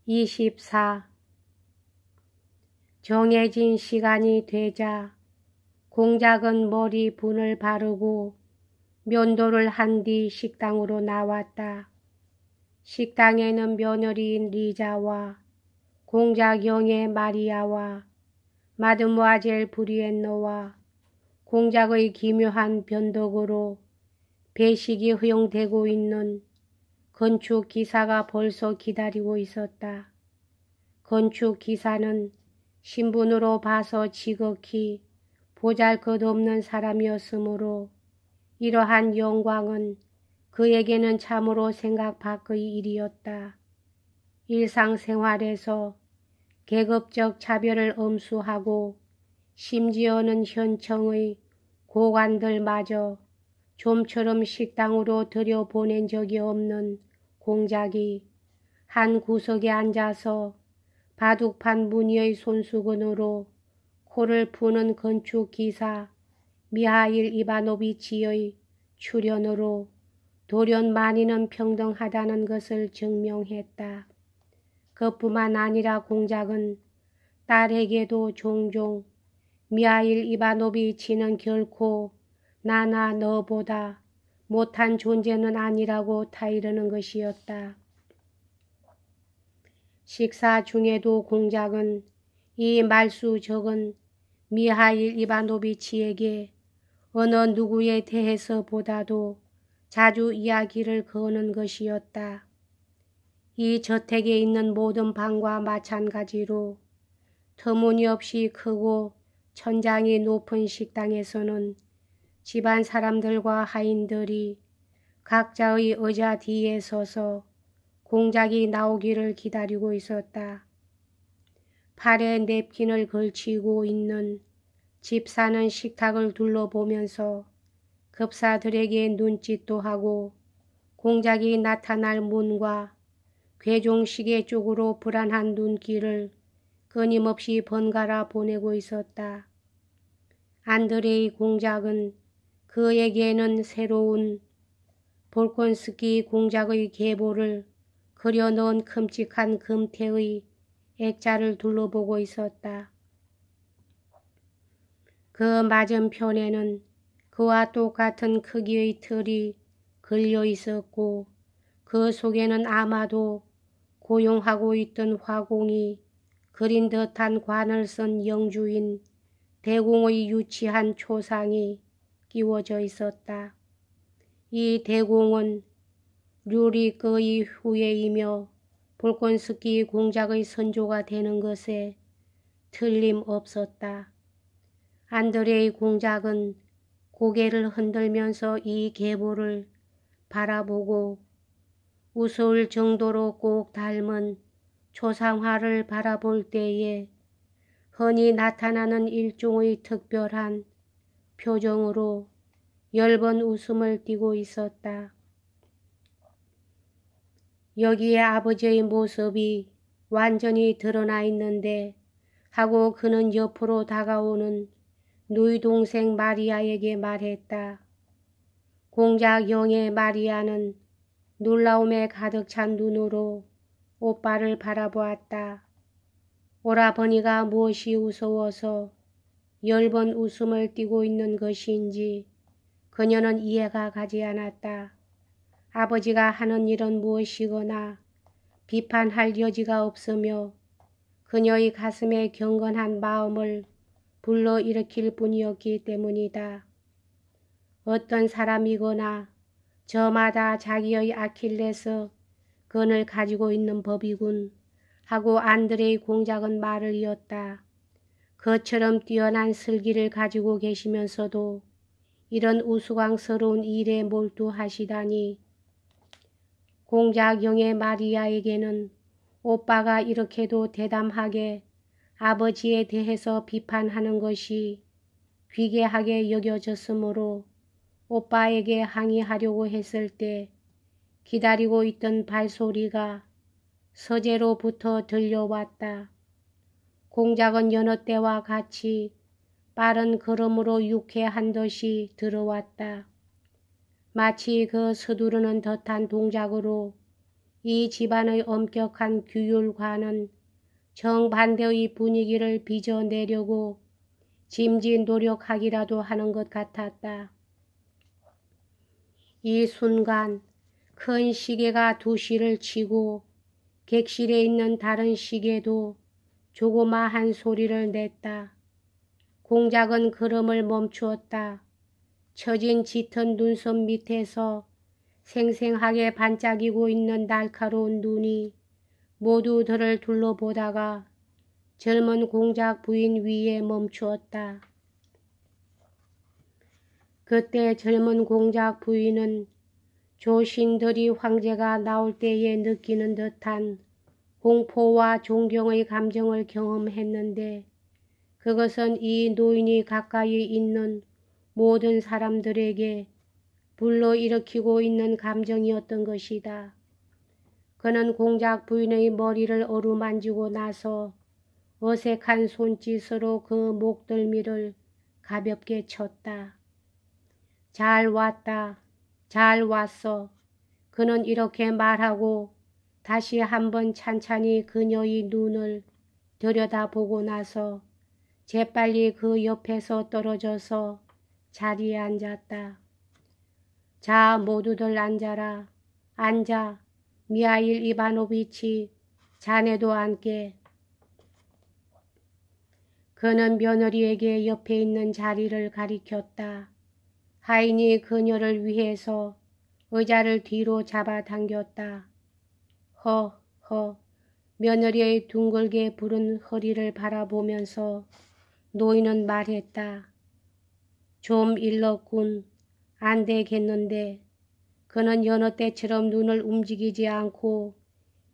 24. 정해진 시간이 되자 공작은 머리 분을 바르고 면도를 한 뒤 식당으로 나왔다. 식당에는 며느리인 리자와 공작 영의 마리아와 마드모아젤 브리엔노와 공작의 기묘한 변덕으로 배식이 허용되고 있는 건축기사가 벌써 기다리고 있었다. 건축기사는 신분으로 봐서 지극히 보잘것없는 사람이었으므로 이러한 영광은 그에게는 참으로 생각 밖의 일이었다. 일상생활에서 계급적 차별을 엄수하고 심지어는 현청의 고관들마저 좀처럼 식당으로 들여보낸 적이 없는 공작이 한 구석에 앉아서 바둑판 무늬의 손수건으로 코를 푸는 건축기사 미하일 이바노비치의 출연으로 돌연 만인은 평등하다는 것을 증명했다. 그뿐만 아니라 공작은 딸에게도 종종 미하일 이바노비치는 결코 나나 너보다 못한 존재는 아니라고 타이르는 것이었다. 식사 중에도 공작은 이 말수 적은 미하일 이바노비치에게 어느 누구에 대해서보다도 자주 이야기를 거는 것이었다. 이 저택에 있는 모든 방과 마찬가지로 터무니없이 크고 천장이 높은 식당에서는 집안 사람들과 하인들이 각자의 의자 뒤에 서서 공작이 나오기를 기다리고 있었다. 팔에 냅킨을 걸치고 있는 집사는 식탁을 둘러보면서 급사들에게 눈짓도 하고 공작이 나타날 문과 괴종시계 쪽으로 불안한 눈길을 끊임없이 번갈아 보내고 있었다. 안드레이 공작은 그에게는 새로운 볼콘스키 공작의 계보를 그려넣은 큼직한 금태의 액자를 둘러보고 있었다. 그 맞은편에는 그와 똑같은 크기의 틀이 걸려 있었고 그 속에는 아마도 고용하고 있던 화공이 그린 듯한 관을 쓴 영주인 대공의 유치한 초상이 끼워져 있었다. 이 대공은 류리크의 후예이며 볼콘스키 공작의 선조가 되는 것에 틀림없었다. 안드레이 공작은 고개를 흔들면서 이 계보를 바라보고 우스울 정도로 꼭 닮은 초상화를 바라볼 때에 흔히 나타나는 일종의 특별한 표정으로 엷은 웃음을 띠고 있었다. 여기에 아버지의 모습이 완전히 드러나 있는데 하고 그는 옆으로 다가오는 누이 동생 마리아에게 말했다. 공작 영의 마리아는 놀라움에 가득 찬 눈으로 오빠를 바라보았다. 오라버니가 무엇이 무서워서 엷은 웃음을 띠고 있는 것인지 그녀는 이해가 가지 않았다. 아버지가 하는 일은 무엇이거나 비판할 여지가 없으며 그녀의 가슴에 경건한 마음을 불러일으킬 뿐이었기 때문이다. 어떤 사람이거나 저마다 자기의 아킬레스 건을 가지고 있는 법이군 하고 안드레이 공작은 말을 이었다. 그처럼 뛰어난 슬기를 가지고 계시면서도 이런 우스꽝스러운 일에 몰두하시다니. 공작 영의 마리아에게는 오빠가 이렇게도 대담하게 아버지에 대해서 비판하는 것이 귀괴하게 여겨졌으므로 오빠에게 항의하려고 했을 때 기다리고 있던 발소리가 서재로부터 들려왔다. 공작은 여느 때와 같이 빠른 걸음으로 유쾌한 듯이 들어왔다. 마치 그 서두르는 듯한 동작으로 이 집안의 엄격한 규율과는 정반대의 분위기를 빚어내려고 짐짓 노력하기라도 하는 것 같았다. 이 순간 큰 시계가 2시를 치고 객실에 있는 다른 시계도 조그마한 소리를 냈다. 공작은 걸음을 멈추었다. 처진 짙은 눈썹 밑에서 생생하게 반짝이고 있는 날카로운 눈이 모두 들을 둘러보다가 젊은 공작 부인 위에 멈추었다. 그때 젊은 공작 부인은 조신들이 황제가 나올 때에 느끼는 듯한 공포와 존경의 감정을 경험했는데 그것은 이 노인이 가까이 있는 모든 사람들에게 불러일으키고 있는 감정이었던 것이다. 그는 공작 부인의 머리를 어루만지고 나서 어색한 손짓으로 그 목덜미를 가볍게 쳤다. 잘 왔다. 잘 왔어. 그는 이렇게 말하고 다시 한번 찬찬히 그녀의 눈을 들여다보고 나서 재빨리 그 옆에서 떨어져서 자리에 앉았다. 자, 모두들 앉아라. 앉아. 미하일 이바노비치, 자네도 앉게. 그는 며느리에게 옆에 있는 자리를 가리켰다. 하인이 그녀를 위해서 의자를 뒤로 잡아당겼다. 허. 며느리의 둥글게 부른 허리를 바라보면서 노인은 말했다. 좀 일렀군. 안 되겠는데. 그는 여느 때처럼 눈을 움직이지 않고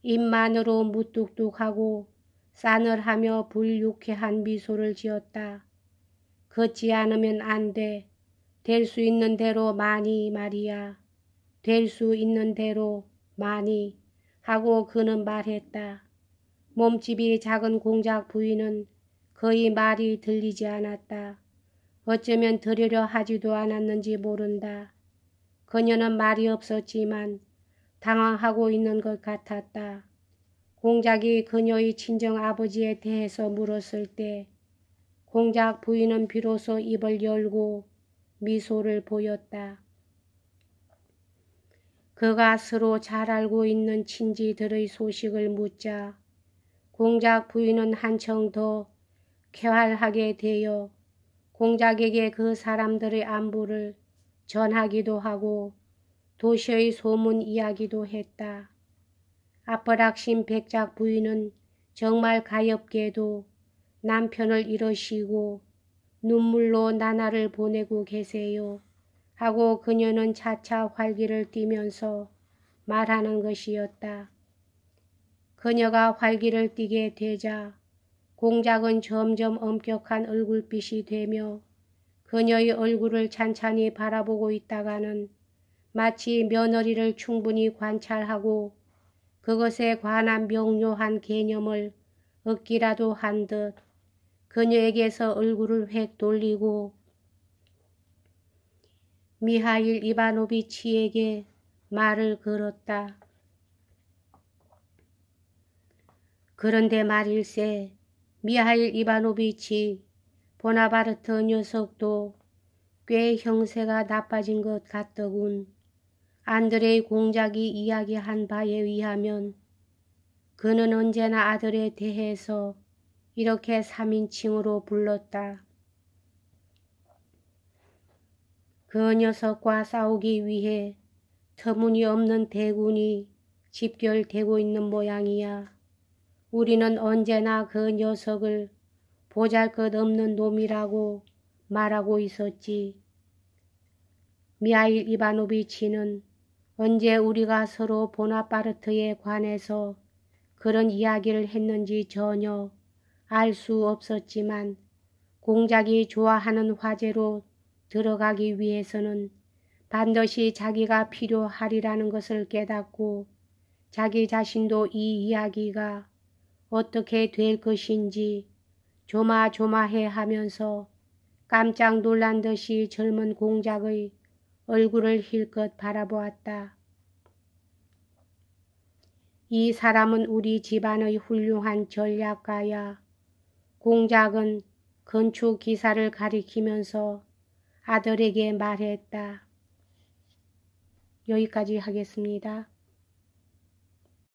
입만으로 무뚝뚝하고 싸늘하며 불유쾌한 미소를 지었다. 걷지 않으면 안 돼. 될 수 있는 대로 많이 말이야. 될 수 있는 대로 많이 하고 그는 말했다. 몸집이 작은 공작 부인은 거의 말이 들리지 않았다. 어쩌면 들으려 하지도 않았는지 모른다. 그녀는 말이 없었지만 당황하고 있는 것 같았다. 공작이 그녀의 친정아버지에 대해서 물었을 때 공작 부인은 비로소 입을 열고 미소를 보였다. 그가 서로 잘 알고 있는 친지들의 소식을 묻자 공작 부인은 한층 더 쾌활하게 되어 공작에게 그 사람들의 안부를 전하기도 하고 도시의 소문 이야기도 했다. 아프락신 백작 부인은 정말 가엾게도 남편을 잃으시고 눈물로 나날을 보내고 계세요 하고 그녀는 차차 활기를 띠면서 말하는 것이었다. 그녀가 활기를 띠게 되자 공작은 점점 엄격한 얼굴빛이 되며 그녀의 얼굴을 찬찬히 바라보고 있다가는 마치 며느리를 충분히 관찰하고 그것에 관한 명료한 개념을 얻기라도 한 듯 그녀에게서 얼굴을 획 돌리고 미하일 이바노비치에게 말을 걸었다. 그런데 말일세, 미하일 이바노비치, 보나바르트 녀석도 꽤 형세가 나빠진 것 같더군. 안드레이 공작이 이야기한 바에 의하면 그는 언제나 아들에 대해서 이렇게 3인칭으로 불렀다. 그 녀석과 싸우기 위해 터무니없는 대군이 집결되고 있는 모양이야. 우리는 언제나 그 녀석을 보잘것없는 놈이라고 말하고 있었지. 미하일 이바노비치는 언제 우리가 서로 보나파르트에 관해서 그런 이야기를 했는지 전혀 알 수 없었지만 공작이 좋아하는 화제로 들어가기 위해서는 반드시 자기가 필요하리라는 것을 깨닫고 자기 자신도 이 이야기가 어떻게 될 것인지 조마조마해 하면서 깜짝 놀란 듯이 젊은 공작의 얼굴을 힐끗 바라보았다. 이 사람은 우리 집안의 훌륭한 전략가야. 공작은 건축 기사를 가리키면서 아들에게 말했다. 여기까지 하겠습니다.